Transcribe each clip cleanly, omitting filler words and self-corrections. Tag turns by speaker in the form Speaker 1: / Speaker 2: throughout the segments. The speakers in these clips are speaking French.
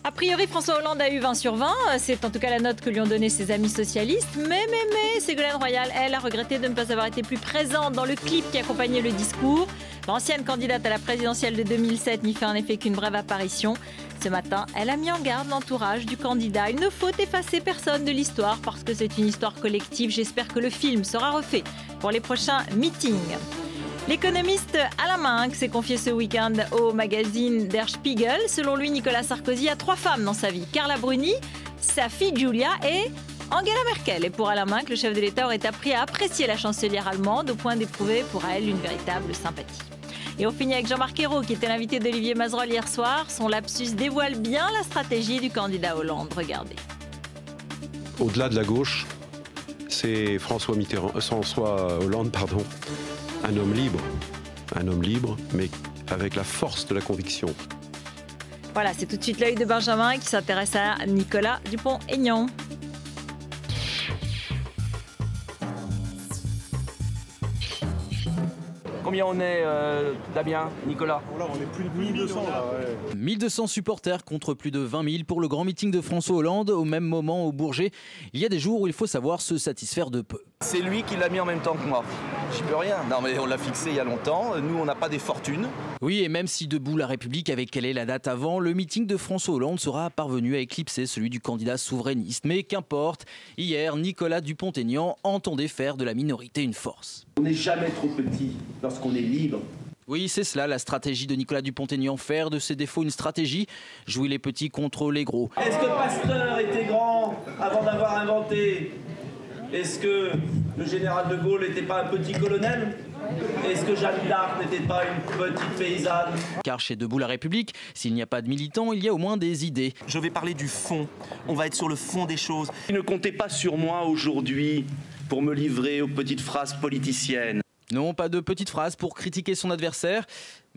Speaker 1: A priori, François Hollande a eu 20 sur 20. C'est en tout cas la note que lui ont donnée ses amis socialistes. Mais, Ségolène Royal, elle, a regretté de ne pas avoir été plus présente dans le clip qui accompagnait le discours. L'ancienne candidate à la présidentielle de 2007 n'y fait en effet qu'une brève apparition. Ce matin, elle a mis en garde l'entourage du candidat. Il ne faut effacer personne de l'histoire parce que c'est une histoire collective. J'espère que le film sera refait pour les prochains meetings. L'économiste Alain Minc s'est confié ce week-end au magazine Der Spiegel. Selon lui, Nicolas Sarkozy a 3 femmes dans sa vie. Carla Bruni, sa fille Giulia et Angela Merkel. Et pour Alain Minc, le chef de l'État aurait appris à apprécier la chancelière allemande au point d'éprouver pour elle une véritable sympathie. Et on finit avec Jean-Marc Ayrault, qui était l'invité d'Olivier Mazerolle hier soir. Son lapsus dévoile bien la stratégie du candidat Hollande. Regardez.
Speaker 2: Au-delà de la gauche, c'est François Hollande, un homme libre, mais avec la force de la conviction.
Speaker 1: Voilà, c'est tout de suite l'œil de Benjamin qui s'intéresse à Nicolas Dupont-Aignan.
Speaker 3: Combien on est, Damien, Nicolas?
Speaker 4: Là, on est plus de 1200 là. Ouais.
Speaker 5: 1200 supporters contre plus de 20 000 pour le grand meeting de François Hollande. Au même moment, au Bourget, il y a des jours où il faut savoir se satisfaire de peu.
Speaker 3: C'est lui qui l'a mis en même temps que moi. J'y peux rien. Non mais on l'a fixé il y a longtemps. Nous, on n'a pas des fortunes.
Speaker 5: Oui, et même si debout la République avait calé la date avant, le meeting de François Hollande sera parvenu à éclipser celui du candidat souverainiste. Mais qu'importe, hier, Nicolas Dupont-Aignan entendait faire de la minorité une force.
Speaker 6: On n'est jamais trop petit lorsqu'on est libre.
Speaker 5: Oui, c'est cela la stratégie de Nicolas Dupont-Aignan, faire de ses défauts une stratégie, jouer les petits contre les gros.
Speaker 6: Est-ce que Pasteur était grand avant d'avoir inventé? Est-ce que le général de Gaulle n'était pas un petit colonel? Est-ce que Jeanne d'Arc n'était pas une petite paysanne?
Speaker 5: Car chez Debout la République, s'il n'y a pas de militants, il y a au moins des idées.
Speaker 7: Je vais parler du fond. On va être sur le fond des choses.
Speaker 6: Ne comptez pas sur moi aujourd'hui pour me livrer aux petites phrases politiciennes.
Speaker 5: Non, pas de petites phrases pour critiquer son adversaire,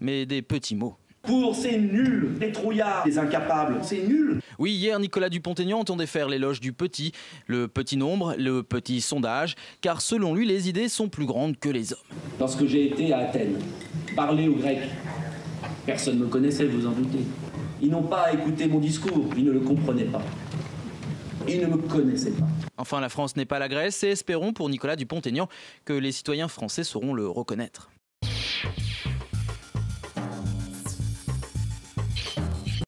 Speaker 5: mais des petits mots.
Speaker 6: Pour ces nuls, des trouillards, des incapables, c'est nul.
Speaker 5: Oui, hier, Nicolas Dupont-Aignan entendait faire l'éloge du petit, le petit nombre, le petit sondage, car selon lui, les idées sont plus grandes que les hommes.
Speaker 6: Lorsque j'ai été à Athènes, parler aux Grecs, personne ne me connaissait, vous en doutez. Ils n'ont pas écouté mon discours, ils ne le comprenaient pas. Ils ne me connaissaient pas.
Speaker 5: Enfin, la France n'est pas la Grèce et espérons pour Nicolas Dupont-Aignan que les citoyens français sauront le reconnaître.